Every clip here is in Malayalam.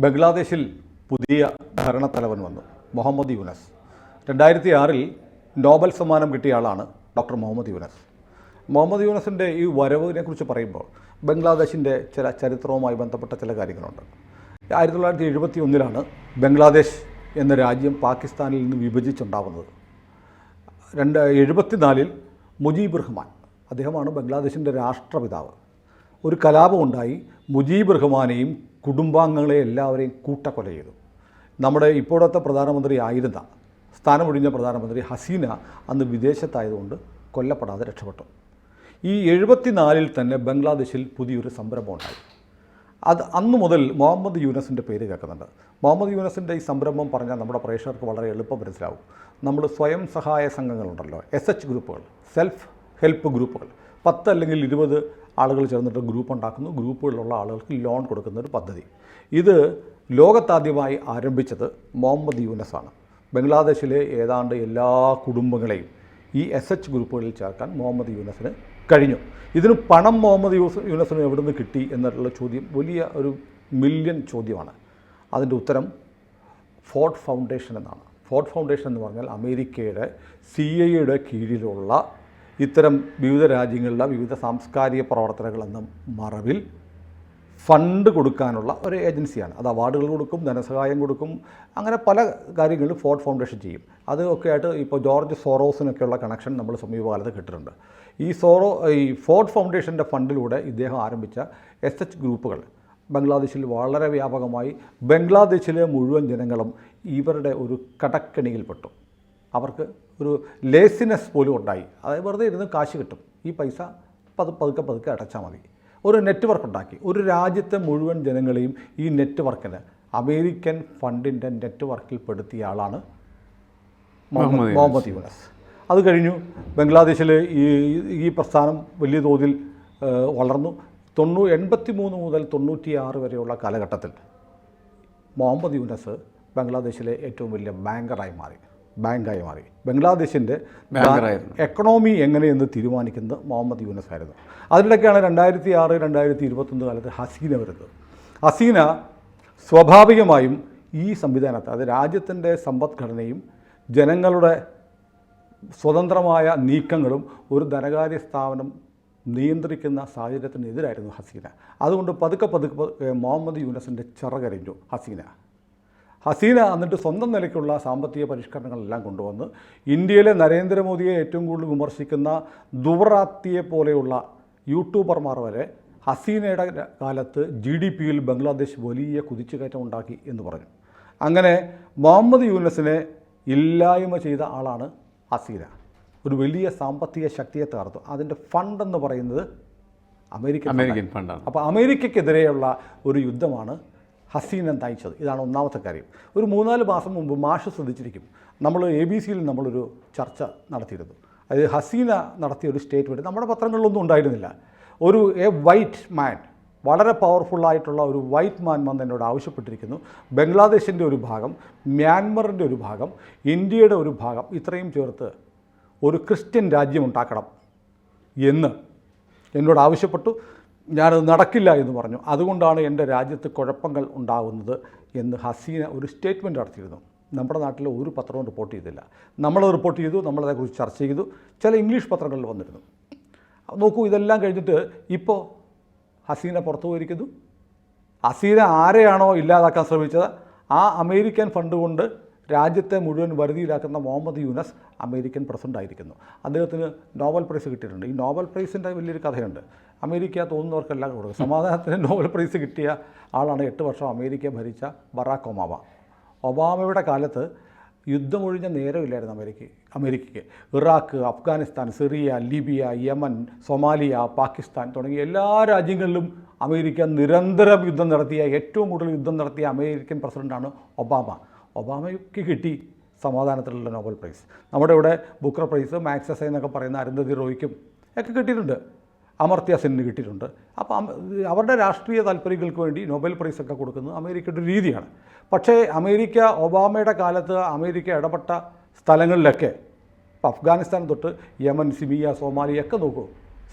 ബംഗ്ലാദേശിൽ പുതിയ ഭരണത്തലവൻ വന്നു, മുഹമ്മദ് യൂനസ്. 2006 നോബൽ സമ്മാനം കിട്ടിയ ആളാണ് ഡോക്ടർ മുഹമ്മദ് യൂനസ്. മുഹമ്മദ് യൂനസിൻ്റെ ഈ വരവിനെ കുറിച്ച് പറയുമ്പോൾ ബംഗ്ലാദേശിൻ്റെ ചില ചരിത്രവുമായി ബന്ധപ്പെട്ട ചില കാര്യങ്ങളുണ്ട്. 1971 ബംഗ്ലാദേശ് എന്ന രാജ്യം പാകിസ്ഥാനിൽ നിന്ന് വിഭജിച്ചുണ്ടാകുന്നത്. 1974 മുജീബുർ റഹ്മാൻ, അദ്ദേഹമാണ് ബംഗ്ലാദേശിൻ്റെ രാഷ്ട്രപിതാവ്. ഒരു കലാപമുണ്ടായി, മുജീബുർ റഹ്മാനെയും കുടുംബാംഗങ്ങളെ എല്ലാവരെയും കൂട്ടക്കൊല ചെയ്തു. നമ്മുടെ ഇപ്പോഴത്തെ പ്രധാനമന്ത്രി ആയിരുന്ന, സ്ഥാനമൊഴിഞ്ഞ പ്രധാനമന്ത്രി ഹസീന അന്ന് വിദേശത്തായതുകൊണ്ട് കൊല്ലപ്പെടാതെ രക്ഷപ്പെട്ടു. ഈ 74 തന്നെ ബംഗ്ലാദേശിൽ പുതിയൊരു സംരംഭം ഉണ്ടായി. അന്ന് മുതൽ മുഹമ്മദ് യൂനസിൻ്റെ പേര് കേൾക്കുന്നുണ്ട്. മുഹമ്മദ് യൂനസിൻ്റെ ഈ സംരംഭം പറഞ്ഞാൽ നമ്മുടെ പ്രേക്ഷകർക്ക് വളരെ എളുപ്പം മനസ്സിലാവും. നമ്മൾ സ്വയം സഹായ സംഘങ്ങളുണ്ടല്ലോ, SH ഗ്രൂപ്പുകൾ, സെൽഫ് ഹെൽപ്പ് ഗ്രൂപ്പുകൾ, 10 അല്ലെങ്കിൽ 20 ആളുകൾ ചേർന്നിട്ട് ഗ്രൂപ്പ് ഉണ്ടാക്കുന്നു. ഗ്രൂപ്പുകളിലുള്ള ആളുകൾക്ക് ലോൺ കൊടുക്കുന്ന ഒരു പദ്ധതി. ഇത് ലോകത്താദ്യമായി ആരംഭിച്ചത് മുഹമ്മദ് യൂനസാണ്. ബംഗ്ലാദേശിലെ ഏതാണ്ട് എല്ലാ കുടുംബങ്ങളെയും ഈ SH ഗ്രൂപ്പുകളിൽ ചേർക്കാൻ മുഹമ്മദ് യൂനസിന് കഴിഞ്ഞു. ഇതിന് പണം മുഹമ്മദ് യൂനസിന് എവിടെ നിന്ന് കിട്ടി എന്നുള്ള ചോദ്യം വലിയ ഒരു മില്യൺ ചോദ്യമാണ്. അതിൻ്റെ ഉത്തരം ഫോർഡ് ഫൗണ്ടേഷൻ എന്നാണ്. ഫോർഡ് ഫൗണ്ടേഷൻ എന്ന് പറഞ്ഞാൽ അമേരിക്കയുടെ CIA കീഴിലുള്ള ഇത്തരം വിവിധ രാജ്യങ്ങളിലെ വിവിധ സാംസ്കാരിക പ്രവർത്തനങ്ങൾ എന്ന മറവിൽ ഫണ്ട് കൊടുക്കാനുള്ള ഒരു ഏജൻസിയാണ്. അത് അവാർഡുകൾ കൊടുക്കും, ധനസഹായം കൊടുക്കും, അങ്ങനെ പല കാര്യങ്ങളും ഫോർഡ് ഫൗണ്ടേഷൻ ചെയ്യും. അതൊക്കെ ആയിട്ട് ഇപ്പോൾ ജോർജ് സോറോസിനൊക്കെയുള്ള കണക്ഷൻ നമ്മൾ സമീപകാലത്ത് കിട്ടിയിട്ടുണ്ട്. ഈ ഫോർഡ് ഫൗണ്ടേഷൻ്റെ ഫണ്ടിലൂടെ ഇദ്ദേഹം ആരംഭിച്ച SH ഗ്രൂപ്പുകൾ ബംഗ്ലാദേശിൽ വളരെ വ്യാപകമായി. ബംഗ്ലാദേശിലെ മുഴുവൻ ജനങ്ങളും ഇവരുടെ ഒരു കടക്കെണിയിൽപ്പെട്ടു. അവർക്ക് ഒരു ലേസിനെസ് പോലും ഉണ്ടായി. അതായത് വെറുതെ ഇരുന്ന് കാശ് കിട്ടും, ഈ പൈസ പതുക്കെ അടച്ചാൽ മതി. ഒരു നെറ്റ്വർക്ക് ഉണ്ടാക്കി. ഒരു രാജ്യത്തെ മുഴുവൻ ജനങ്ങളെയും ഈ നെറ്റ്വർക്കിന്, അമേരിക്കൻ ഫണ്ടിൻ്റെ നെറ്റ്വർക്കിൽ പെടുത്തിയ ആളാണ് മുഹമ്മദ് യൂനസ്. അത് കഴിഞ്ഞു ബംഗ്ലാദേശിൽ ഈ പ്രസ്ഥാനം വലിയ തോതിൽ വളർന്നു. 83 മുതൽ 96 വരെയുള്ള കാലഘട്ടത്തിൽ മുഹമ്മദ് യൂനസ് ബംഗ്ലാദേശിലെ ഏറ്റവും വലിയ ബാങ്കായി മാറി. ബംഗ്ലാദേശിൻ്റെ എക്കണോമി എങ്ങനെയെന്ന് തീരുമാനിക്കുന്നത് മുഹമ്മദ് യൂനസ് ആയിരുന്നു. അതിനിടയ്ക്കാണ് 2006, 2021 കാലത്ത് ഹസീന വരുന്നത്. ഹസീന സ്വാഭാവികമായും ഈ സംവിധാനത്തെ, അത് രാജ്യത്തിൻ്റെ സമ്പദ്ഘടനയും ജനങ്ങളുടെ സ്വതന്ത്രമായ നീക്കങ്ങളും ഒരു ധനകാര്യ സ്ഥാപനം നിയന്ത്രിക്കുന്ന സാഹചര്യത്തിനെതിരായിരുന്നു ഹസീന. അതുകൊണ്ട് പതുക്കെ മുഹമ്മദ് യൂനസിൻ്റെ ചിറകരിഞ്ഞു ഹസീന. എന്നിട്ട് സ്വന്തം നിലയ്ക്കുള്ള സാമ്പത്തിക പരിഷ്കരണങ്ങളെല്ലാം കൊണ്ടുവന്ന് ഇന്ത്യയിലെ നരേന്ദ്രമോദിയെ ഏറ്റവും കൂടുതൽ വിമർശിക്കുന്ന ദുവറാത്തിയെ പോലെയുള്ള യൂട്യൂബർമാർ വരെ ഹസീനയുടെ കാലത്ത് GDPയിൽ ബംഗ്ലാദേശ് വലിയ കുതിച്ചുകയറ്റം ഉണ്ടാക്കി എന്ന് പറഞ്ഞു. അങ്ങനെ മുഹമ്മദ് യൂനസിനെ ഇല്ലായ്മ ചെയ്ത ആളാണ് ഹസീന. ഒരു വലിയ സാമ്പത്തിക ശക്തിയെ തകർത്തു. അതിൻ്റെ ഫണ്ടെന്ന് പറയുന്നത് അമേരിക്കൻ ഫണ്ടാണ്. അപ്പോൾ അമേരിക്കയ്ക്കെതിരെയുള്ള ഒരു യുദ്ധമാണ് ഹസീന നയിച്ചത്. ഇതാണ് ഒന്നാമത്തെ കാര്യം. ഒരു 3-4 മാസം മുമ്പ് മാഷ് ശ്രദ്ധിച്ചിരിക്കും, നമ്മൾ ABCയിൽ നമ്മളൊരു ചർച്ച നടത്തിയിരുന്നു. അത് ഹസീന നടത്തിയ ഒരു സ്റ്റേറ്റ്മെൻറ്റ് നമ്മുടെ പത്രങ്ങളിലൊന്നും ഉണ്ടായിരുന്നില്ല. വൈറ്റ് മാൻ, വളരെ പവർഫുള്ളായിട്ടുള്ള ഒരു വൈറ്റ് മാൻ വന്ന് എന്നോട് ആവശ്യപ്പെട്ടിരിക്കുന്നു, ബംഗ്ലാദേശിൻ്റെ ഒരു ഭാഗം, മ്യാൻമറിൻ്റെ ഒരു ഭാഗം, ഇന്ത്യയുടെ ഒരു ഭാഗം, ഇത്രയും ചേർത്ത് ഒരു ക്രിസ്ത്യൻ രാജ്യം ഉണ്ടാക്കണം എന്ന് എന്നോട് ആവശ്യപ്പെട്ടു. ഞാനത് നടക്കില്ല എന്ന് പറഞ്ഞു. അതുകൊണ്ടാണ് എൻ്റെ രാജ്യത്ത് കുഴപ്പങ്ങൾ ഉണ്ടാകുന്നത് എന്ന് ഹസീന ഒരു സ്റ്റേറ്റ്മെൻറ്റ് നടത്തിയിരുന്നു. നമ്മുടെ നാട്ടിൽ ഒരു പത്രവും റിപ്പോർട്ട് ചെയ്തില്ല. നമ്മളത് റിപ്പോർട്ട് ചെയ്തു, നമ്മളതേക്കുറിച്ച് ചർച്ച ചെയ്തു, ചില ഇംഗ്ലീഷ് പത്രങ്ങളിൽ വന്നിരുന്നു. നോക്കൂ, ഇതെല്ലാം കഴിഞ്ഞിട്ട് ഇപ്പോൾ ഹസീന പുറത്തു പോയിരിക്കുന്നു. ഹസീന ആരെയാണോ ഇല്ലാതാക്കാൻ ശ്രമിച്ചത്, ആ അമേരിക്കൻ ഫണ്ട് കൊണ്ട് രാജ്യത്തെ മുഴുവൻ വരുതിയിലാക്കുന്ന മുഹമ്മദ് യൂനസ് അമേരിക്കൻ പ്രസിഡൻ്റ് ആയിരിക്കുന്നു. അദ്ദേഹത്തിന് നോബൽ പ്രൈസ് കിട്ടിയിട്ടുണ്ട്. ഈ നോബൽ പ്രൈസിൻ്റെ വലിയൊരു കഥയുണ്ട്. അമേരിക്ക തോന്നുന്നവർക്കെല്ലാം കൊടുക്കും. സമാധാനത്തിന് നോബൽ പ്രൈസ് കിട്ടിയ ആളാണ് 8 വർഷം അമേരിക്ക ഭരിച്ച ബറാക്ക് ഒബാമ. ഒബാമയുടെ കാലത്ത് യുദ്ധമൊഴിഞ്ഞ നേരമില്ലായിരുന്നു അമേരിക്കയ്ക്ക്. Iraq, Afghanistan, Syria, Libya, Yemen, Somalia, Pakistan തുടങ്ങിയ എല്ലാ രാജ്യങ്ങളിലും അമേരിക്ക നിരന്തരം യുദ്ധം നടത്തിയ, ഏറ്റവും കൂടുതൽ യുദ്ധം നടത്തിയ അമേരിക്കൻ പ്രസിഡൻ്റാണ് ഒബാമ. ഒബാമയ്ക്ക് കിട്ടി സമാധാനത്തിലുള്ള നോബൽ പ്രൈസ്. നമ്മുടെ ഇവിടെ ബുക്കർ പ്രൈസ്, മാക്സസെ എന്നൊക്കെ പറയുന്ന അരുന്ധതി റോയ്ക്കും ഒക്കെ കിട്ടിയിട്ടുണ്ട്. അമർത്യ സെന്നിന് കിട്ടിയിട്ടുണ്ട്. അപ്പോൾ അവരുടെ രാഷ്ട്രീയ താല്പര്യങ്ങൾക്ക് വേണ്ടി നൊബേൽ പ്രൈസൊക്കെ കൊടുക്കുന്നത് അമേരിക്കയുടെ ഒരു രീതിയാണ്. പക്ഷേ അമേരിക്ക ഒബാമയുടെ കാലത്ത് അമേരിക്ക ഇടപെട്ട സ്ഥലങ്ങളിലൊക്കെ, ഇപ്പോൾ അഫ്ഗാനിസ്ഥാൻ തൊട്ട് യമൻ, സിമിയ, സോമാലിയ ഒക്കെ നോക്കൂ,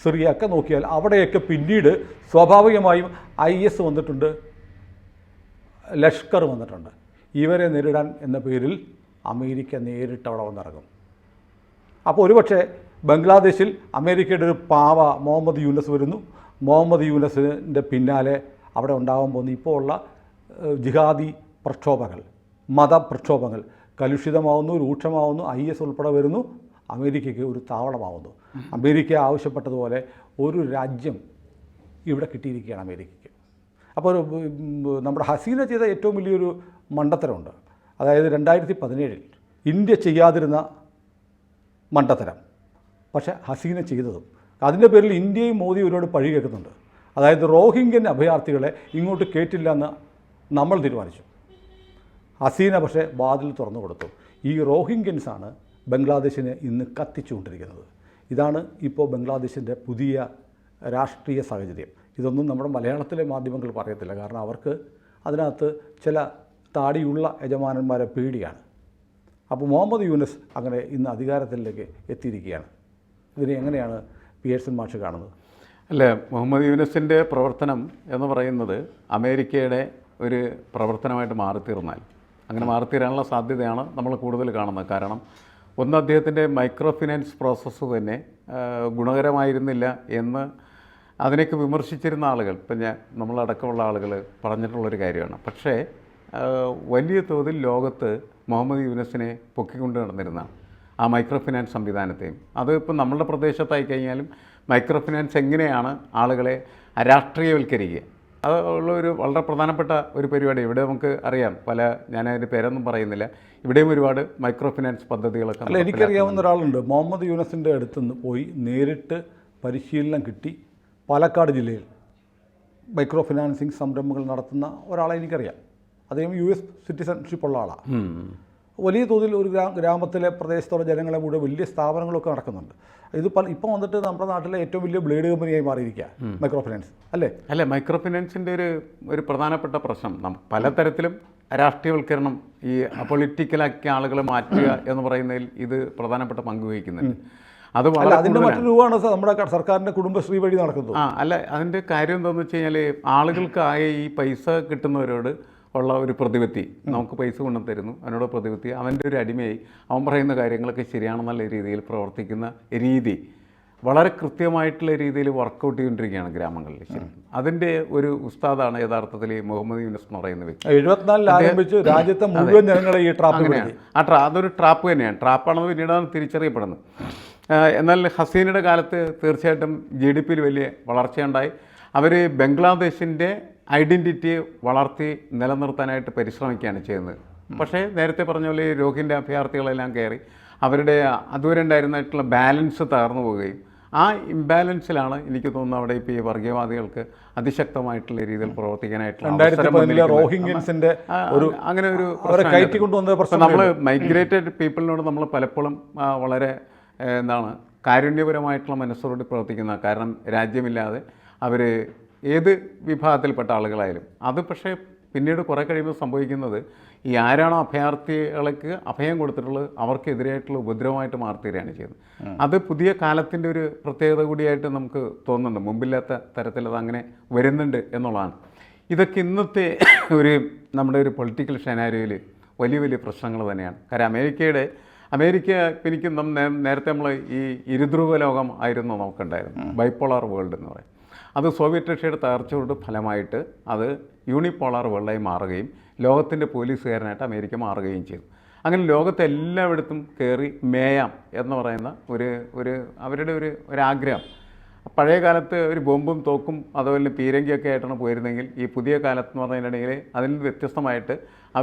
സിറിയ ഒക്കെ നോക്കിയാൽ അവിടെയൊക്കെ പിന്നീട് സ്വാഭാവികമായും IS വന്നിട്ടുണ്ട്, ലഷ്കർ വന്നിട്ടുണ്ട്. ഇവരെ നേരിടാൻ എന്ന പേരിൽ അമേരിക്ക നേരിട്ട് അവിടെ വന്നിറങ്ങും. അപ്പോൾ ഒരുപക്ഷെ ബംഗ്ലാദേശിൽ അമേരിക്കയുടെ ഒരു പാവ മുഹമ്മദ് യൂനസ് വരുന്നു. മുഹമ്മദ് യൂനസിൻ്റെ പിന്നാലെ അവിടെ ഉണ്ടാകാൻ പോകുന്ന ഇപ്പോൾ ഉള്ള ജിഹാദി പ്രക്ഷോഭങ്ങൾ, മതപ്രക്ഷോഭങ്ങൾ കലുഷിതമാവുന്നു, രൂക്ഷമാവുന്നു. IS ഉൾപ്പെടെ വരുന്നു. അമേരിക്കയ്ക്ക് ഒരു താവളമാവുന്നു. അമേരിക്ക ആവശ്യപ്പെട്ടതുപോലെ ഒരു രാജ്യം ഇവിടെ കിട്ടിയിരിക്കുകയാണ് അമേരിക്കയ്ക്ക്. അപ്പോൾ നമ്മുടെ ഹസീന ചെയ്ത ഏറ്റവും വലിയൊരു മണ്ടത്തരമുണ്ട്. അതായത് 2017 ഇന്ത്യ ചെയ്യാതിരുന്ന മണ്ടത്തരം പക്ഷേ ഹസീന ചെയ്തതും. അതിൻ്റെ പേരിൽ ഇന്ത്യയും മോദിയും ഒരുപാട് പഴി കേൾക്കുന്നുണ്ട്. അതായത് റോഹിംഗ്യൻ അഭയാർത്ഥികളെ ഇങ്ങോട്ട് കേട്ടില്ല എന്ന് നമ്മൾ തീരുമാനിച്ചു. ഹസീന പക്ഷേ വാതിൽ തുറന്നു കൊടുത്തു. ഈ റോഹിംഗ്യൻസാണ് ബംഗ്ലാദേശിനെ ഇന്ന് കത്തിച്ചുകൊണ്ടിരിക്കുന്നത്. ഇതാണ് ഇപ്പോൾ ബംഗ്ലാദേശിൻ്റെ പുതിയ രാഷ്ട്രീയ സാഹചര്യം. ഇതൊന്നും നമ്മുടെ മലയാളത്തിലെ മാധ്യമങ്ങൾ പറയത്തില്ല. കാരണം അവർക്ക് അതിനകത്ത് ചില താടിയുള്ള യജമാനന്മാരെ പേടിയാണ്. അപ്പോൾ മുഹമ്മദ് യൂനസ് അങ്ങനെ ഇന്ന് അധികാരത്തിലേക്ക് എത്തിയിരിക്കുകയാണ്. ഇതിനെ എങ്ങനെയാണ് പിയേഴ്സൺ മാഷ് കാണുന്നത്? അല്ലേ, മുഹമ്മദ് യൂനസിൻ്റെ പ്രവർത്തനം എന്ന് പറയുന്നത് അമേരിക്കയുടെ ഒരു പ്രവർത്തനമായിട്ട് മാറിത്തീർന്നാൽ, അങ്ങനെ മാറിത്തീരാനുള്ള സാധ്യതയാണ് നമ്മൾ കൂടുതൽ കാണുന്നത്. കാരണം ഒന്ന്, അദ്ദേഹത്തിൻ്റെ മൈക്രോ ഫിനാൻസ് പ്രോസസ്സ് തന്നെ ഗുണകരമായിരുന്നില്ല എന്ന് അതിനൊക്കെ വിമർശിച്ചിരുന്ന ആളുകൾ, ഇപ്പം നമ്മളടക്കമുള്ള ആളുകൾ പറഞ്ഞിട്ടുള്ളൊരു കാര്യമാണ്. പക്ഷേ വലിയ തോതിൽ ലോകത്ത് മുഹമ്മദ് യൂനസിനെ പൊക്കിക്കൊണ്ട് നടന്നിരുന്നതാണ് ആ മൈക്രോ ഫിനാൻസ് സംവിധാനത്തെയും. അത് ഇപ്പം നമ്മളുടെ പ്രദേശത്തായി കഴിഞ്ഞാലും മൈക്രോ ഫിനാൻസ് എങ്ങനെയാണ് ആളുകളെ രാഷ്ട്രീയവൽക്കരിക്കുക, അത് ഉള്ളൊരു വളരെ പ്രധാനപ്പെട്ട ഒരു പരിപാടി. ഇവിടെ നമുക്ക് അറിയാം, ഞാനതിൻ്റെ പേരൊന്നും പറയുന്നില്ല, ഇവിടെയും ഒരുപാട് മൈക്രോ ഫിനാൻസ് പദ്ധതികളൊക്കെ. അല്ല, എനിക്കറിയാവുന്ന ഒരാളുണ്ട്, മുഹമ്മദ് യൂനസിൻ്റെ അടുത്തുനിന്ന് പോയി നേരിട്ട് പരിശീലനം കിട്ടി പാലക്കാട് ജില്ലയിൽ മൈക്രോ ഫിനാൻസിങ് സംരംഭങ്ങൾ നടത്തുന്ന ഒരാളെ എനിക്കറിയാം. അദ്ദേഹം US സിറ്റിസൺഷിപ്പ് ഉള്ള ആളാണ്. വലിയ തോതിൽ ഒരു ഗ്രാമത്തിലെ പ്രദേശത്തുള്ള ജനങ്ങളെ മുഴുവൻ വലിയ സ്ഥാപനങ്ങളൊക്കെ നടക്കുന്നുണ്ട്. ഇത് ഇപ്പം വന്നിട്ട് നമ്മുടെ നാട്ടിലെ ഏറ്റവും വലിയ ബ്ലേഡ് കമ്പനിയായി മാറിയിരിക്കുക മൈക്രോ ഫിനാൻസ് അല്ലേ. മൈക്രോ ഫിനാൻസിൻ്റെ ഒരു പ്രധാനപ്പെട്ട പ്രശ്നം പലതരത്തിലും രാഷ്ട്രീയവൽക്കരണം, ഈ പൊളിറ്റിക്കലാക്കിയ ആളുകളെ മാറ്റുക എന്ന് പറയുന്നതിൽ ഇത് പ്രധാനപ്പെട്ട പങ്ക് വഹിക്കുന്നുണ്ട്. അത് അതിൻ്റെ മറ്റൊരു രൂപമാണ് നമ്മുടെ സർക്കാരിൻ്റെ കുടുംബശ്രീ വഴി നടക്കുന്നത്. അതിൻ്റെ കാര്യം എന്താണെന്ന് വെച്ച് കഴിഞ്ഞാൽ ആളുകൾക്കായ ഈ പൈസ കിട്ടുന്നവരോട് ഉള്ള ഒരു പ്രതിപത്തി, നമുക്ക് പൈസ കൊണ്ടു തരുന്നു, അവനോട് പ്രതിപത്തി, അവൻ്റെ ഒരു അടിമയായി അവൻ പറയുന്ന കാര്യങ്ങളൊക്കെ ശരിയാണെന്നുള്ള രീതിയിൽ പ്രവർത്തിക്കുന്ന രീതി വളരെ കൃത്യമായിട്ടുള്ള രീതിയിൽ വർക്കൗട്ട് ചെയ്തുകൊണ്ടിരിക്കുകയാണ് ഗ്രാമങ്ങളിൽ. ശരി, അതിൻ്റെ ഒരു ഉസ്താദാണ് യഥാർത്ഥത്തിൽ മുഹമ്മദ് യൂനസ് എന്ന് പറയുന്ന വ്യക്തി. 74 ആരംഭിച്ച് രാജ്യത്തെ മുഴുവൻ ജനങ്ങളെ ഈ ട്രാപ്പ് അങ്ങനെയാണ്. അതൊരു ട്രാപ്പ് തന്നെയാണ്. ട്രാപ്പാണെന്ന് പിന്നീടാണ് തിരിച്ചറിയപ്പെടുന്നത്. എന്നാൽ ഹസീനയുടെ കാലത്ത് തീർച്ചയായിട്ടും GDP വലിയ വളർച്ചയുണ്ടായി. അവർ ബംഗ്ലാദേശിൻ്റെ ഐഡൻറ്റിറ്റിയെ വളർത്തി നിലനിർത്താനായിട്ട് പരിശ്രമിക്കുകയാണ് ചെയ്യുന്നത്. പക്ഷേ നേരത്തെ പറഞ്ഞ പോലെ രോഹിംഗ്യ അഭയാർത്ഥികളെല്ലാം കയറി അവരുടെ അതുവരെ ഉണ്ടായിരുന്നിട്ടുള്ള ബാലൻസ് തകർന്നു പോവുകയും ആ ഇംബാലൻസിലാണ് എനിക്ക് തോന്നുന്നു അവിടെ ഇപ്പോൾ ഈ വർഗീയവാദികൾക്ക് അതിശക്തമായിട്ടുള്ള രീതിയിൽ പ്രവർത്തിക്കാനായിട്ടുള്ള അങ്ങനെ ഒരു പ്രശ്നം. നമ്മൾ മൈഗ്രേറ്റഡ് പീപ്പിളിനോട് നമ്മൾ പലപ്പോഴും വളരെ കാരുണ്യപരമായിട്ടുള്ള മനസ്സോട് പ്രവർത്തിക്കുന്ന, കാരണം രാജ്യമില്ലാതെ അവർ ഏത് വിഭാഗത്തിൽപ്പെട്ട ആളുകളായാലും. അത് പക്ഷേ പിന്നീട് കുറേ കഴിയുമ്പോൾ സംഭവിക്കുന്നത് ഈ ആരാണോ അഭയാർത്ഥികൾക്ക് അഭയം കൊടുത്തിട്ടുള്ളത് അവർക്കെതിരായിട്ടുള്ള ഉപദ്രവമായിട്ട് മാറിത്തീരുകയാണ് ചെയ്യുന്നത്. അത് പുതിയ കാലത്തിൻ്റെ ഒരു പ്രത്യേകത കൂടിയായിട്ട് നമുക്ക് തോന്നുന്നുണ്ട്. മുമ്പില്ലാത്ത തരത്തിൽ അത് അങ്ങനെ വരുന്നുണ്ട് എന്നുള്ളതാണ്. ഇതൊക്കെ ഇന്നത്തെ നമ്മുടെ ഒരു പൊളിറ്റിക്കൽ ഷെനാരിയോയിൽ വലിയ വലിയ പ്രശ്നങ്ങൾ തന്നെയാണ്. കാരണം അമേരിക്ക എനിക്ക് നേരത്തെ നമ്മൾ ഈ ഇരുധ്രുവ ലോകം ആയിരുന്നു നമുക്കുണ്ടായിരുന്നു, ബൈപ്പോളാർ വേൾഡ് എന്ന് പറയും. അത് സോവിയറ്റ് റഷ്യയുടെ തകർച്ചയോട് ഫലമായിട്ട് അത് യൂണിപോളാർ വേൾഡായി മാറുകയും ലോകത്തിൻ്റെ പോലീസുകാരനായിട്ട് അമേരിക്ക മാറുകയും ചെയ്തു. അങ്ങനെ ലോകത്തെല്ലായിടത്തും കയറി മേയാം എന്ന് പറയുന്ന അവരുടെ ഒരാഗ്രഹം. പഴയ കാലത്ത് ഒരു ബോംബും തോക്കും അതുപോലെ പീരങ്കിയൊക്കെ ആയിട്ടാണ് പോയിരുന്നെങ്കിൽ ഈ പുതിയ കാലത്ത് എന്ന് പറഞ്ഞിട്ടുണ്ടെങ്കിൽ അതിൽ നിന്ന് വ്യത്യസ്തമായിട്ട്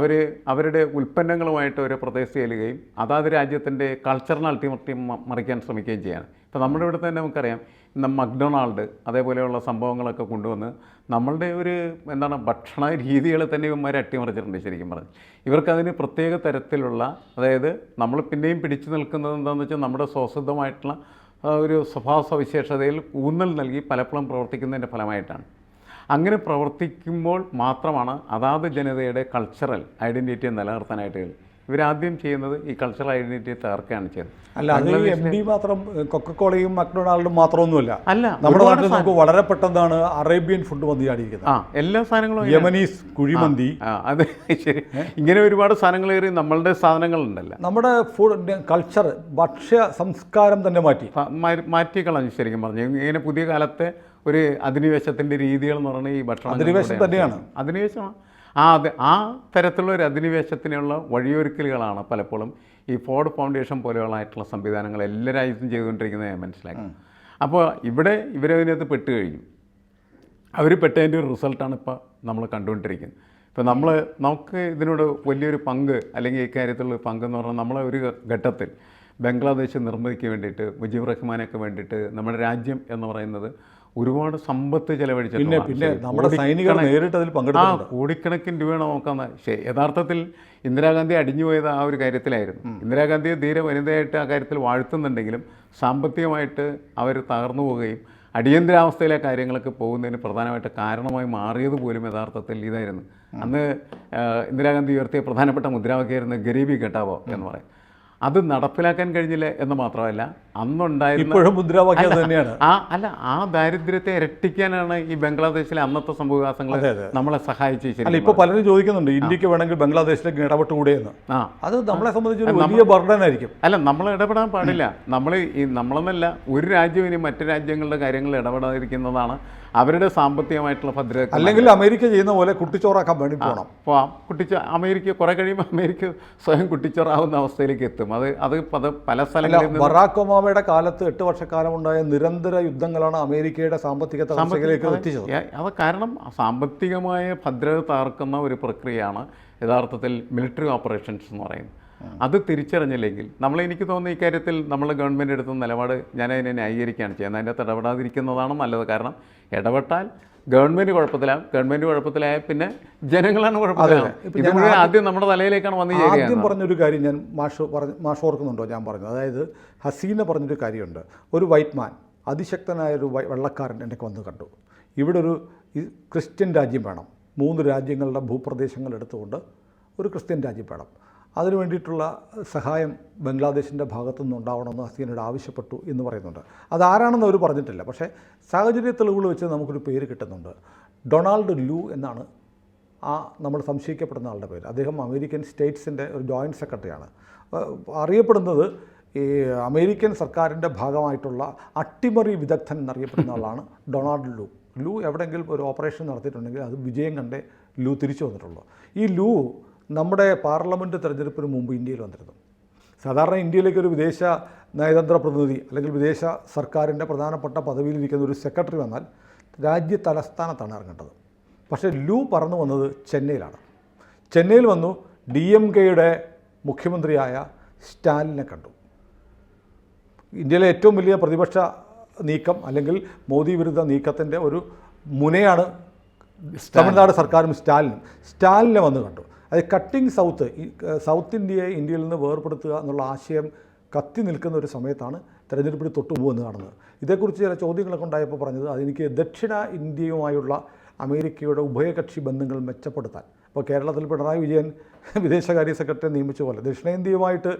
അവരുടെ ഉൽപ്പന്നങ്ങളുമായിട്ട് ഒരു പ്രദേശത്ത് ചെല്ലുകയും അതാത് രാജ്യത്തിൻ്റെ കൾച്ചറിനെ അൾട്ടിമേറ്റ് മറിക്കാൻ ശ്രമിക്കുകയും ചെയ്യാണ്. ഇപ്പോൾ നമ്മുടെ ഇവിടെ തന്നെ നമുക്കറിയാം, മക്ഡൊണാൾഡ് അതേപോലെയുള്ള സംഭവങ്ങളൊക്കെ കൊണ്ടുവന്ന് നമ്മളുടെ ഭക്ഷണ രീതികളെ തന്നെ ഇവന്മാരെ അട്ടിമറിച്ചിട്ടുണ്ട്. ശരിക്കും പറഞ്ഞ് ഇവർക്കതിന് പ്രത്യേക തരത്തിലുള്ള, അതായത് നമ്മൾ പിന്നെയും പിടിച്ചു നിൽക്കുന്നത് എന്താണെന്ന് വെച്ചാൽ നമ്മുടെ സ്വസിദ്ധമായിട്ടുള്ള ഒരു സ്വഭാവ സവിശേഷതയിൽ ഊന്നൽ നൽകി പലപ്പോഴും പ്രവർത്തിക്കുന്നതിൻ്റെ ഫലമായിട്ടാണ്. അങ്ങനെ പ്രവർത്തിക്കുമ്പോൾ മാത്രമാണ് അതാത് ജനതയുടെ കൾച്ചറൽ ഐഡൻറ്റിറ്റിയെ നിലനിർത്താനായിട്ട് ഇവരാദ്യം ചെയ്യുന്നത് ഈ കൾച്ചറൽ ഐഡൻറ്റിറ്റി തകർക്കുകയാണ് ചെയ്യുന്നത്. അല്ല, അത് എം ഡി മാത്രം കൊക്കക്കോളയും മക്ഡൊണാൾഡും മാത്രമൊന്നുമല്ല. അല്ല, നമ്മുടെ നാട്ടിൽ നമുക്ക് വളരെ പെട്ടെന്നാണ് അറേബ്യൻ ഫുഡ് മന്തി ചാടിയിരിക്കുന്നത്. എല്ലാ സാധനങ്ങളും യമനീസ് കുഴിമന്തി. അത് ശരി. ഇങ്ങനെ ഒരുപാട് സാധനങ്ങൾ കയറി നമ്മളുടെ സാധനങ്ങളുണ്ടല്ലോ. നമ്മുടെ ഫുഡ് കൾച്ചർ, ഭക്ഷ്യ സംസ്കാരം തന്നെ മാറ്റിക്കളഞ്ഞു ശരിക്കും പറഞ്ഞു. ഇങ്ങനെ പുതിയ കാലത്തെ ഒരു അധിനിവേശത്തിൻ്റെ രീതികൾ എന്ന് പറഞ്ഞാൽ ഈ ഭക്ഷണം അധിനിവേശം തന്നെയാണ്. അധിനിവേശമാണ്. ആ തരത്തിലുള്ള ഒരു അധിനിവേശത്തിനുള്ള വഴിയൊരുക്കലുകളാണ് പലപ്പോഴും ഈ ഫോർഡ് ഫൗണ്ടേഷൻ പോലെയുള്ളതായിട്ടുള്ള സംവിധാനങ്ങൾ എല്ലാ രാജ്യത്തും ചെയ്തുകൊണ്ടിരിക്കുന്നത് ഞാൻ മനസ്സിലാക്കി. അപ്പോൾ ഇവരതിനകത്ത് പെട്ട് കഴിഞ്ഞു. അവർ പെട്ടതിൻ്റെ ഒരു റിസൾട്ടാണ് ഇപ്പോൾ നമ്മൾ കണ്ടുകൊണ്ടിരിക്കുന്നത്. ഇപ്പോൾ നമുക്ക് ഇതിനോട് വലിയൊരു പങ്ക്, അല്ലെങ്കിൽ ഇക്കാര്യത്തിലുള്ള പങ്കെന്ന് പറഞ്ഞാൽ നമ്മളെ ഒരു ഘട്ടത്തിൽ ബംഗ്ലാദേശ് നിർമ്മിതിക്ക് വേണ്ടിയിട്ട്, മുജീബ് റഹ്മാനൊക്കെ വേണ്ടിയിട്ട് നമ്മുടെ രാജ്യം എന്ന് പറയുന്നത് ഒരുപാട് സമ്പത്ത് ചെലവഴിച്ചിട്ടുണ്ട്. പിന്നെ നമ്മുടെ സൈനികർ നേരിട്ട് അതിൽ പങ്കെടുത്തു. കോടിക്കണക്കിന് രൂപയാണ് നോക്കുന്നത്. യഥാർത്ഥത്തിൽ ഇന്ദിരാഗാന്ധി അടിഞ്ഞുപോയത് ആ ഒരു കാര്യത്തിലായിരുന്നു. ഇന്ദിരാഗാന്ധിയെ ധീര വനിതയായിട്ട് ആ കാര്യത്തിൽ വാഴ്ത്തുന്നുണ്ടെങ്കിലും സാമ്പത്തികമായിട്ട് അവർ തകർന്നു പോവുകയും അടിയന്തരാവസ്ഥയിലെ കാര്യങ്ങളൊക്കെ പോകുന്നതിന് പ്രധാനമായിട്ട് കാരണമായി മാറിയത് പോലും യഥാർത്ഥത്തിൽ ഇതായിരുന്നു. അന്ന് ഇന്ദിരാഗാന്ധി ഉയർത്തിയ പ്രധാനപ്പെട്ട മുദ്രാവാക്യമായിരുന്നു ഗരീബി ഘട്ടാവോ എന്ന് പറയും. അത് നടപ്പിലാക്കാൻ കഴിഞ്ഞില്ല എന്ന് മാത്രമല്ല, അന്നുണ്ടായിരുന്ന മുദ്രാവാക്യം തന്നെയാണ്. ആ ദാരിദ്ര്യത്തെ ഇരട്ടിക്കാനാണ് ഈ ബംഗ്ലാദേശിലെ അന്നത്തെ സംഭവവികാസങ്ങൾ നമ്മളെ സഹായിച്ചു. ഇപ്പോൾ പലരും ചോദിക്കുന്നുണ്ട് ഇന്ത്യക്ക് വേണമെങ്കിൽ ബംഗ്ലാദേശിലേക്ക് ഇടപെട്ടുകൂടെയെന്ന്. അത് നമ്മളെ സംബന്ധിച്ച് വലിയ ബർഡനായിരിക്കും. അല്ല, നമ്മൾ ഇടപെടാൻ പാടില്ല. നമ്മളെന്നല്ല, ഒരു രാജ്യം ഇനി മറ്റു രാജ്യങ്ങളുടെ കാര്യങ്ങളിൽ ഇടപെടാതിരിക്കുന്നതാണ് അവരുടെ സാമ്പത്തികമായിട്ടുള്ള ഭദ്രത. അല്ലെങ്കിൽ അമേരിക്ക ചെയ്യുന്ന പോലെ കുട്ടിച്ചോറാക്കാൻ വേണ്ടി പോകണം. അമേരിക്ക കുറെ കഴിയുമ്പോൾ അമേരിക്ക സ്വയം കുട്ടിച്ചോറാവുന്ന അവസ്ഥയിലേക്ക് എത്തും. അത് പല സ്ഥലങ്ങളിലും. ബറാക് ഒബാമയുടെ കാലത്ത് 8 വർഷക്കാലം ഉണ്ടായ നിരന്തര യുദ്ധങ്ങളാണ് അമേരിക്കയുടെ സാമ്പത്തിക തകർച്ചയിലേക്ക് എത്തിച്ചത്. അത് കാരണം സാമ്പത്തികമായ ഭദ്രത തകർക്കുന്ന ഒരു പ്രക്രിയയാണ് യഥാർത്ഥത്തിൽ മിലിറ്ററി ഓപ്പറേഷൻസ് എന്ന് പറയുന്നത്. അത് തിരിച്ചറിഞ്ഞില്ലെങ്കിൽ എനിക്ക് തോന്നുന്നു ഇക്കാര്യത്തിൽ നമ്മൾ ഗവൺമെൻറ് എടുത്ത നിലപാട് ഞാൻ അതിനെ ന്യായീകരിക്കുകയാണ് ചെയ്യുന്നത്. അതിൻ്റെ അകത്ത് ഇടപെടാതിരിക്കുന്നതാണ് നല്ലത്. കാരണം ഇടപെട്ടാൽ ഗവൺമെൻറ് കുഴപ്പത്തിലായ പിന്നെ ജനങ്ങളാണ് കുഴപ്പത്തിലാകും. ആദ്യം നമ്മുടെ തലയിലേക്കാണ് വന്നു ചേരുക. ആദ്യം പറഞ്ഞൊരു കാര്യം ഞാൻ മാഷ് ഓർക്കുന്നുണ്ടോ? ഞാൻ പറഞ്ഞത്, അതായത് ഹസീന പറഞ്ഞൊരു കാര്യമുണ്ട്. ഒരു വൈറ്റ് മാൻ, അതിശക്തനായൊരു വെള്ളക്കാരൻ എനിക്ക് വന്ന് കണ്ടു. ഇവിടെ ഒരു ക്രിസ്ത്യൻ രാജ്യം വേണം. 3 രാജ്യങ്ങളുടെ ഭൂപ്രദേശങ്ങൾ എടുത്തുകൊണ്ട് ഒരു ക്രിസ്ത്യൻ രാജ്യം വേണം. അതിനു വേണ്ടിയിട്ടുള്ള സഹായം ബംഗ്ലാദേശിൻ്റെ ഭാഗത്തുനിന്ന് ഉണ്ടാവണമെന്ന് ഹസീനയോട് ആവശ്യപ്പെട്ടു എന്ന് പറയുന്നുണ്ട്. അതാരാണെന്ന് അവർ പറഞ്ഞിട്ടില്ല. പക്ഷേ സാഹചര്യ തെളിവുകൾ വെച്ച് നമുക്കൊരു പേര് കിട്ടുന്നുണ്ട്. ഡൊണാൾഡ് ലൂ എന്നാണ് നമ്മൾ സംശയിക്കപ്പെടുന്ന ആളുടെ പേര്. അദ്ദേഹം അമേരിക്കൻ സ്റ്റേറ്റ്സിൻ്റെ ഒരു ജോയിൻറ്റ് സെക്രട്ടറിയാണ്. അറിയപ്പെടുന്നത് ഈ അമേരിക്കൻ സർക്കാരിൻ്റെ ഭാഗമായിട്ടുള്ള അട്ടിമറി വിദഗ്ധൻ എന്നറിയപ്പെടുന്ന ആളാണ് ഡൊണാൾഡ് ലൂ. എവിടെയെങ്കിലും ഒരു ഓപ്പറേഷൻ നടത്തിയിട്ടുണ്ടെങ്കിൽ അത് വിജയം കണ്ടേ ലൂ തിരിച്ചു വന്നിട്ടുള്ളൂ. ഈ ലൂ നമ്മുടെ പാർലമെൻറ്റ് തെരഞ്ഞെടുപ്പിന് മുമ്പ് ഇന്ത്യയിൽ വന്നിരുന്നു. സാധാരണ ഇന്ത്യയിലേക്ക് ഒരു വിദേശ നയതന്ത്ര പ്രതിനിധി അല്ലെങ്കിൽ വിദേശ സർക്കാരിൻ്റെ പ്രധാനപ്പെട്ട പദവിയിലിരിക്കുന്ന ഒരു സെക്രട്ടറി വന്നാൽ രാജ്യ തലസ്ഥാനത്താണ് ഇറങ്ങേണ്ടത്. പക്ഷേ ലൂ പറന്നു വന്നത് ചെന്നൈയിലാണ്. ചെന്നൈയിൽ വന്നു DMKയുടെ മുഖ്യമന്ത്രിയായ സ്റ്റാലിനെ കണ്ടു. ഇന്ത്യയിലെ ഏറ്റവും വലിയ പ്രതിപക്ഷ നീക്കം അല്ലെങ്കിൽ മോദി വിരുദ്ധ നീക്കത്തിൻ്റെ ഒരു മുനയാണ് തമിഴ്നാട് സർക്കാരും സ്റ്റാലിനെ വന്ന് കണ്ടു. അത് കട്ടിങ് സൗത്ത് ഇന്ത്യയെ ഇന്ത്യയിൽ നിന്ന് വേർപെടുത്തുക എന്നുള്ള ആശയം കത്തി നിൽക്കുന്ന ഒരു സമയത്താണ് തെരഞ്ഞെടുപ്പിന് തൊട്ടുമുമ്പ് എന്ന് കാണുന്നത്. ഇതേക്കുറിച്ച് ചില ചോദ്യങ്ങളൊക്കെ ഉണ്ടായപ്പോൾ പറഞ്ഞത് അതെനിക്ക് ദക്ഷിണ ഇന്ത്യയുമായുള്ള അമേരിക്കയുടെ ഉഭയകക്ഷി ബന്ധങ്ങൾ മെച്ചപ്പെടുത്താൻ, ഇപ്പോൾ കേരളത്തിൽ പിണറായി വിജയൻ വിദേശകാര്യ സെക്രട്ടറി നിയമിച്ച പോലെ ദക്ഷിണേന്ത്യയുമായിട്ട്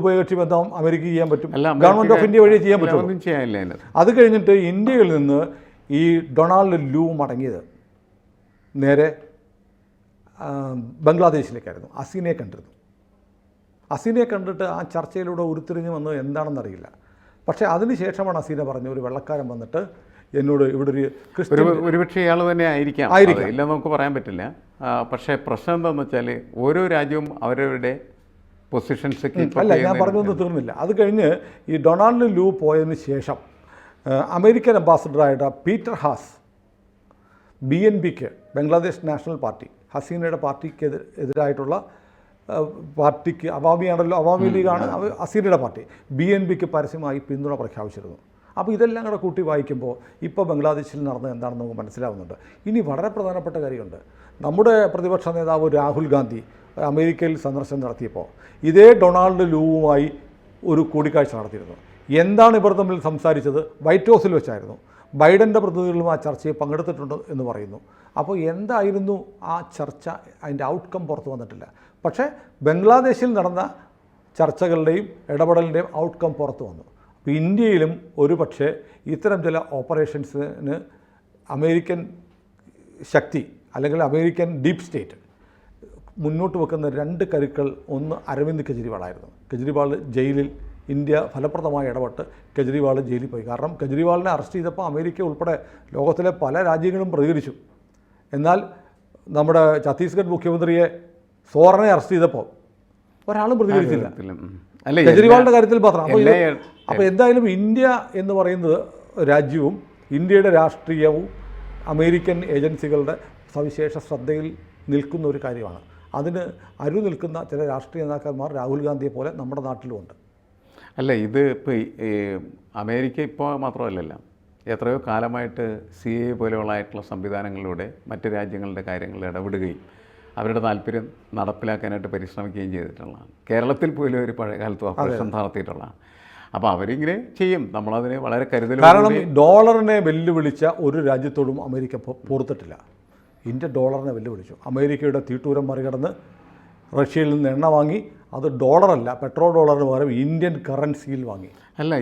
ഉഭയകക്ഷി ബന്ധം അമേരിക്ക ചെയ്യാൻ പറ്റും, ഗവൺമെൻറ് ഓഫ് ഇന്ത്യ വഴി ചെയ്യാൻ പറ്റും. അത് കഴിഞ്ഞിട്ട് ഇന്ത്യയിൽ നിന്ന് ഈ ഡൊണാൾഡ് ലൂ മടങ്ങിയത് നേരെ ബംഗ്ലാദേശിലേക്കായിരുന്നു. ഹസീനയെ കണ്ടിരുന്നു. ഹസീനയെ കണ്ടിട്ട് ആ ചർച്ചയിലൂടെ ഉരുത്തിരിഞ്ഞ് വന്നത് എന്താണെന്നറിയില്ല. പക്ഷേ അതിനുശേഷമാണ് ഹസീന പറഞ്ഞു, ഒരു വെള്ളക്കാരൻ വന്നിട്ട് എന്നോട് ഇവിടെ ഒരുപക്ഷെ ഇയാൾ തന്നെ ആയിരിക്കാം, ഇല്ല നമുക്ക് പറയാൻ പറ്റില്ല. പക്ഷേ പ്രശ്നം എന്താണെന്ന് വെച്ചാൽ ഓരോ രാജ്യവും അവരവരുടെ പൊസിഷൻസ് അല്ല, ഞാൻ പറഞ്ഞൊന്നും തീർന്നില്ല. അത് കഴിഞ്ഞ് ഈ ഡൊണാൾഡ് ലൂ പോയതിന് ശേഷം അമേരിക്കൻ അംബാസഡറായിട്ട് പീറ്റർ ഹാസ് BNPക്ക്, ബംഗ്ലാദേശ് നാഷണൽ പാർട്ടി, ഹസീനയുടെ പാർട്ടിക്ക് എതിരായിട്ടുള്ള പാർട്ടിക്ക് അവാമി ലീഗാണ് ഹസീനയുടെ പാർട്ടി, BNPക്ക് പരസ്യമായി പിന്തുണ പ്രഖ്യാപിച്ചിരുന്നു. അപ്പോൾ ഇതെല്ലാം കൂടെ കൂട്ടി വായിക്കുമ്പോൾ ഇപ്പോൾ ബംഗ്ലാദേശിൽ നടന്നത് എന്താണെന്ന് നമുക്ക് മനസ്സിലാവുന്നുണ്ട്. ഇനി വളരെ പ്രധാനപ്പെട്ട കാര്യമുണ്ട്. നമ്മുടെ പ്രതിപക്ഷ നേതാവ് രാഹുൽ ഗാന്ധി അമേരിക്കയിൽ സന്ദർശനം നടത്തിയപ്പോൾ ഇതേ ഡൊണാൾഡ് ലൂവുമായി ഒരു കൂടിക്കാഴ്ച നടത്തിയിരുന്നു. എന്താണ് ഇവർ തമ്മിൽ സംസാരിച്ചത്? വൈറ്റ് ഹൗസിൽ വെച്ചായിരുന്നു. ബൈഡൻ്റെ പ്രതിനിധികളും ആ ചർച്ചയിൽ പങ്കെടുത്തിട്ടുണ്ട് എന്ന് പറയുന്നു. അപ്പോൾ എന്തായിരുന്നു ആ ചർച്ച, അതിൻ്റെ ഔട്ട്കം പുറത്തു വന്നിട്ടില്ല. പക്ഷേ ബംഗ്ലാദേശിൽ നടന്ന ചർച്ചകളുടെയും ഇടപെടലിൻ്റെയും ഔട്ട്കം പുറത്തു വന്നു. അപ്പോൾ ഇന്ത്യയിലും ഒരു പക്ഷേ ഇത്തരം ചില ഓപ്പറേഷൻസിന് അമേരിക്കൻ ശക്തി അല്ലെങ്കിൽ അമേരിക്കൻ ഡീപ്പ് സ്റ്റേറ്റ് മുന്നോട്ട് വെക്കുന്ന 2 കരുക്കൾ, ഒന്ന് അരവിന്ദ് കെജ്രിവാളായിരുന്നു. കെജ്രിവാൾ ജയിലിൽ, ഇന്ത്യ ഫലപ്രദമായി ഇടപെട്ട് കെജ്രിവാൾ ജയിലിൽ പോയി. കാരണം കെജ്രിവാളിനെ അറസ്റ്റ് ചെയ്തപ്പോൾ അമേരിക്ക ഉൾപ്പെടെ ലോകത്തിലെ പല രാജ്യങ്ങളും പ്രതികരിച്ചു. എന്നാൽ നമ്മുടെ ഛത്തീസ്ഗഡ് മുഖ്യമന്ത്രിയെ സോറനെ അറസ്റ്റ് ചെയ്തപ്പോൾ ഒരാളും പ്രതികരിച്ചില്ല, കെജ്രിവാളിൻ്റെ കാര്യത്തിൽ മാത്രം. അപ്പോൾ എന്തായാലും ഇന്ത്യ എന്ന് പറയുന്നത് രാജ്യവും ഇന്ത്യയുടെ രാഷ്ട്രീയവും അമേരിക്കൻ ഏജൻസികളുടെ സവിശേഷ ശ്രദ്ധയിൽ നിൽക്കുന്ന ഒരു കാര്യമാണ്. അതിന് നിൽക്കുന്ന ചില രാഷ്ട്രീയ നേതാക്കന്മാർ രാഹുൽ ഗാന്ധിയെ പോലെ നമ്മുടെ നാട്ടിലുമുണ്ട്. അല്ല, ഇത് ഇപ്പോൾ അമേരിക്ക ഇപ്പോൾ മാത്രമല്ലല്ലോ, എത്രയോ കാലമായിട്ട് CA പോലെയുള്ളതായിട്ടുള്ള സംവിധാനങ്ങളിലൂടെ മറ്റ് രാജ്യങ്ങളുടെ കാര്യങ്ങളിൽ ഇടപെടുകയും അവരുടെ താല്പര്യം നടപ്പിലാക്കാനായിട്ട് പരിശ്രമിക്കുകയും ചെയ്തിട്ടുള്ളതാണ്. കേരളത്തിൽ പോലും ഒരു പഴയ കാലത്ത് ഓപ്പറേഷൻ നടത്തിയിട്ടുള്ളതാണ്. അപ്പോൾ അവരിങ്ങനെ ചെയ്യും, നമ്മളതിനെ വളരെ കരുതൽ. കാരണം ഡോളറിനെ വെല്ലുവിളിച്ച ഒരു രാജ്യത്തോടും അമേരിക്ക പുറത്തിട്ടില്ല. ഇന്ത്യ ഡോളറിനെ വെല്ലുവിളിച്ചു. അമേരിക്കയുടെ തീട്ടൂരം മറികടന്ന് റഷ്യയിൽ നിന്ന് എണ്ണ വാങ്ങി. അത് ഡോളറല്ല, പെട്രോൾ ഡോളറിന് പകരം ഇന്ത്യൻ കറൻസിയിൽ വാങ്ങി. അല്ല,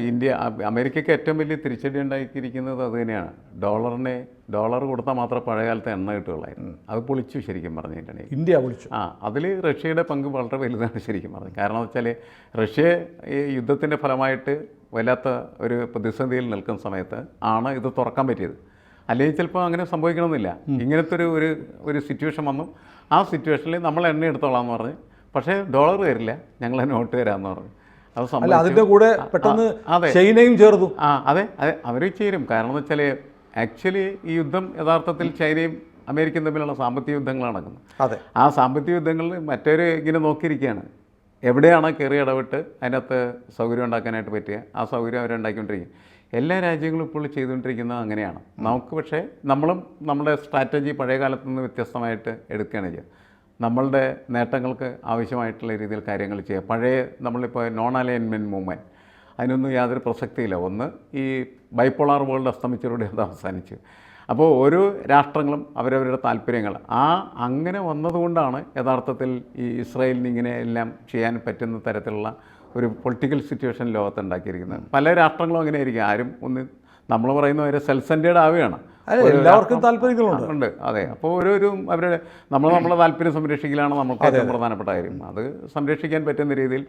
അമേരിക്കയ്ക്ക് ഏറ്റവും വലിയ തിരിച്ചടി ഉണ്ടാക്കിയിരിക്കുന്നത് അത് തന്നെയാണ്. ഡോളർ കൊടുത്താൽ മാത്രമേ പഴയകാലത്തെ എണ്ണ കിട്ടുകയുള്ളായിരുന്നു. അത് പൊളിച്ചു ശരിക്കും പറഞ്ഞിട്ടുണ്ടെങ്കിൽ ഇന്ത്യ പൊളിച്ചു. അതിൽ റഷ്യയുടെ പങ്ക് വളരെ വലുതാണ് ശരിക്കും പറഞ്ഞത്. കാരണം എന്ന് വെച്ചാൽ റഷ്യ ഈ യുദ്ധത്തിൻ്റെ ഫലമായിട്ട് വല്ലാത്ത ഒരു പ്രതിസന്ധിയിൽ നിൽക്കുന്ന സമയത്ത് ആണ് ഇത് തുറക്കാൻ പറ്റിയത്. അല്ലെങ്കിൽ ചിലപ്പോൾ അങ്ങനെ സംഭവിക്കണമെന്നില്ല. ഇങ്ങനത്തെ ഒരു സിറ്റുവേഷൻ വന്നു. ആ സിറ്റുവേഷനിൽ നമ്മൾ എണ്ണ എടുത്തോളാം എന്ന് പറഞ്ഞ്, പക്ഷേ ഡോളർ തരില്ല, ഞങ്ങൾ നോട്ട് തരാമെന്ന് പറഞ്ഞു. അത് അതിൻ്റെ കൂടെ പെട്ടെന്ന് ചൈനയും ചേർന്നു. അതെ, അവർ ചേരും. കാരണം എന്ന് വെച്ചാൽ ആക്ച്വലി ഈ യുദ്ധം യഥാർത്ഥത്തിൽ ചൈനയും അമേരിക്കയും തമ്മിലുള്ള സാമ്പത്തിക യുദ്ധങ്ങളാണ് നടക്കുന്നത്. അതെ, ആ സാമ്പത്തിക യുദ്ധങ്ങളിൽ മറ്റൊരു ഇങ്ങനെ നോക്കിയിരിക്കുകയാണ്, എവിടെയാണ് കയറി ഇടപെട്ട് അതിനകത്ത് സൗകര്യം ഉണ്ടാക്കാനായിട്ട് പറ്റുക, ആ സൗകര്യം അവരുണ്ടാക്കിക്കൊണ്ടിരിക്കും. എല്ലാ രാജ്യങ്ങളും ഇപ്പോൾ ചെയ്തുകൊണ്ടിരിക്കുന്നത് അങ്ങനെയാണ്. നമുക്ക് പക്ഷേ നമ്മളും നമ്മുടെ സ്ട്രാറ്റജി പഴയ കാലത്തു നിന്ന് വ്യത്യസ്തമായിട്ട് എടുക്കുകയാണ് ചെയ്യുക. നമ്മളുടെ നേട്ടങ്ങൾക്ക് ആവശ്യമായിട്ടുള്ള രീതിയിൽ കാര്യങ്ങൾ ചെയ്യുക. പഴയ നമ്മളിപ്പോൾ നോൺ അലൈൻമെൻറ്റ് മൂവ്മെൻറ്റ്, അതിനൊന്നും യാതൊരു പ്രസക്തിയില്ല. ഒന്ന്, ഈ ബൈപ്പോളാർ വേൾഡ് അസ്തമിച്ചതോടെ അത് അവസാനിച്ചു. അപ്പോൾ ഓരോ രാഷ്ട്രങ്ങളും അവരവരുടെ താല്പര്യങ്ങൾ അങ്ങനെ വന്നതുകൊണ്ടാണ് യഥാർത്ഥത്തിൽ ഈ ഇസ്രായേലിന് ഇങ്ങനെ എല്ലാം ചെയ്യാൻ പറ്റുന്ന തരത്തിലുള്ള ഒരു പൊളിറ്റിക്കൽ സിറ്റുവേഷൻ ലോകത്തുണ്ടാക്കിയിരിക്കുന്നത്. പല രാഷ്ട്രങ്ങളും അങ്ങനെ ആയിരിക്കും. ആരും നമ്മൾ പറയുന്ന ഒരു സെൽഫ് സെൻറ്റേഡ് ആവുകയാണ്. എല്ലാവർക്കും താല്പര്യങ്ങളുണ്ട്. അതെ, അപ്പോൾ ഓരോരും നമ്മുടെ താല്പര്യം സംരക്ഷിക്കലാണ് നമുക്ക് ഏറ്റവും പ്രധാനപ്പെട്ട കാര്യം. അത് സംരക്ഷിക്കാൻ പറ്റുന്ന രീതിയിൽ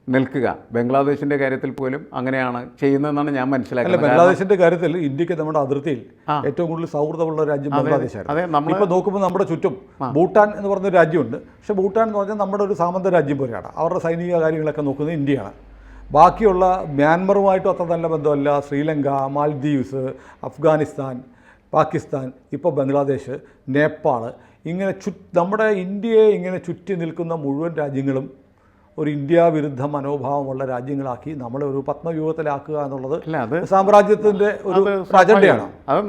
നിൽക്കുക. ബംഗ്ലാദേശിൻ്റെ കാര്യത്തിൽ പോലും അങ്ങനെയാണ് ചെയ്യുന്നതെന്നാണ് ഞാൻ മനസ്സിലാക്കുന്നത്. ബംഗ്ലാദേശിൻ്റെ കാര്യത്തിൽ ഇന്ത്യക്ക് നമ്മുടെ അതിർത്തിയിൽ ഏറ്റവും കൂടുതൽ സൗഹൃദമുള്ള രാജ്യം ബംഗ്ലാദേശാണ്. ഇപ്പോൾ നോക്കുമ്പോൾ നമ്മുടെ ചുറ്റും ഭൂട്ടാൻ എന്ന് പറഞ്ഞൊരു രാജ്യമുണ്ട്. പക്ഷേ ഭൂട്ടാൻ എന്ന് പറഞ്ഞാൽ നമ്മുടെ ഒരു സാമന്ത രാജ്യം പോലെയാണ്. അവരുടെ സൈനിക കാര്യങ്ങളൊക്കെ നോക്കുന്നത് ഇന്ത്യയാണ്. ബാക്കിയുള്ള മ്യാൻമറുമായിട്ടും അത്ര നല്ല ബന്ധമല്ല. ശ്രീലങ്ക, മാൽദീവ്സ്, അഫ്ഗാനിസ്ഥാൻ, പാകിസ്ഥാൻ, ഇപ്പോൾ ബംഗ്ലാദേശ്, നേപ്പാൾ, ഇങ്ങനെ നമ്മുടെ ഇന്ത്യയെ ഇങ്ങനെ ചുറ്റി നിൽക്കുന്ന മുഴുവൻ രാജ്യങ്ങളും ഒരു ഇന്ത്യ വിരുദ്ധ മനോഭാവമുള്ള രാജ്യങ്ങളാക്കി നമ്മളെ ഒരു പത്മവ്യൂഹത്തിലാക്കുക എന്നുള്ളത് സാമ്രാജ്യത്തിൻ്റെ ഒരു അജണ്ടയാണ്.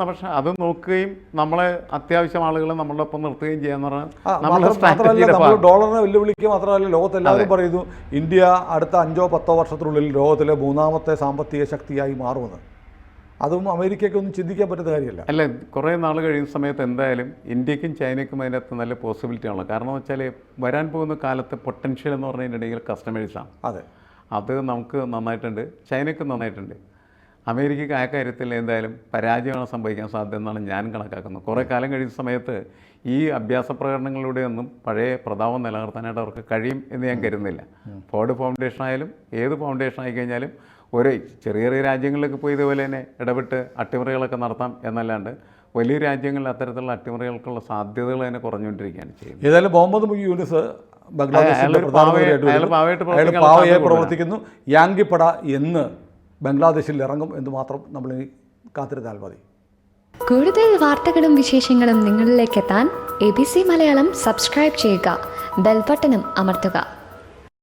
പക്ഷേ അത് നോക്കുകയും നമ്മളെ അത്യാവശ്യം ആളുകളെ നമ്മളുടെ ഒപ്പം നിർത്തുകയും ചെയ്യാന്ന് പറഞ്ഞാൽ മാത്രമല്ല, നമ്മൾ ഡോളറിനെ വെല്ലുവിളിക്കുക മാത്രമല്ല, ലോകത്തെല്ലാവരും പറയുന്നു ഇന്ത്യ അടുത്ത 5-10 വർഷത്തിനുള്ളിൽ ലോകത്തിലെ 3ാമത്തെ സാമ്പത്തിക ശക്തിയായി മാറുമെന്ന്. അതും അമേരിക്കയ്ക്കൊന്നും ചിന്തിക്കാൻ പറ്റുന്ന കാര്യമല്ല. അല്ല, കുറേ നാൾ കഴിയുന്ന സമയത്ത് എന്തായാലും ഇന്ത്യക്കും ചൈനയ്ക്കും അതിനകത്ത് നല്ല പോസിബിലിറ്റി ആണല്ലോ. കാരണം എന്ന് വെച്ചാൽ വരാൻ പോകുന്ന കാലത്ത് പൊട്ടൻഷ്യൽ എന്ന് പറഞ്ഞിട്ടുണ്ടെങ്കിൽ കസ്റ്റമേഴ്സാണ്. അതെ, അത് നമുക്ക് നന്നായിട്ടുണ്ട്, ചൈനയ്ക്ക് നന്നായിട്ടുണ്ട്. അമേരിക്കയ്ക്ക് ആ കാര്യത്തിൽ എന്തായാലും പരാജയമാണ് സംഭവിക്കാൻ സാധ്യത എന്നാണ് ഞാൻ കണക്കാക്കുന്നത്. കുറേ കാലം കഴിയുന്ന സമയത്ത് ഈ അഭ്യാസ പ്രകടനങ്ങളിലൂടെയൊന്നും പഴയ പ്രതാപം നിലനിർത്താനായിട്ട് അവർക്ക് കഴിയും എന്ന് ഞാൻ കരുതുന്നില്ല. ഫോർഡ് ഫൗണ്ടേഷൻ ആയാലും ഏത് ഫൗണ്ടേഷൻ ആയിക്കഴിഞ്ഞാലും ഒരേ ചെറിയ ചെറിയ രാജ്യങ്ങളിലൊക്കെ പോയി ഇതുപോലെ തന്നെ ഇടപെട്ട് അട്ടിമറികളൊക്കെ നടത്താം എന്നല്ലാണ്ട് വലിയ രാജ്യങ്ങളിൽ അത്തരത്തിലുള്ള അട്ടിമറികൾക്കുള്ള സാധ്യതകൾ തന്നെ കുറഞ്ഞുകൊണ്ടിരിക്കുകയാണ് ചെയ്യുന്നത്. ഏതായാലും മുഹമ്മദ് യൂനുസ് ബംഗ്ലാദേശിലെ പാവയായി പ്രവർത്തിക്കുന്നു. യാങ്കിപ്പട എന്ന് ബംഗ്ലാദേശിൽ ഇറങ്ങും എന്ന് മാത്രം നമ്മൾ കാത്തിരുന്നാൽ മതി. കൂടുതൽ വാർത്തകളും വിശേഷങ്ങളും നിങ്ങളിലേക്ക് എത്താൻ ABC മലയാളം സബ്സ്ക്രൈബ് ചെയ്യുക, ബെൽ ബട്ടണും അമർത്തുക.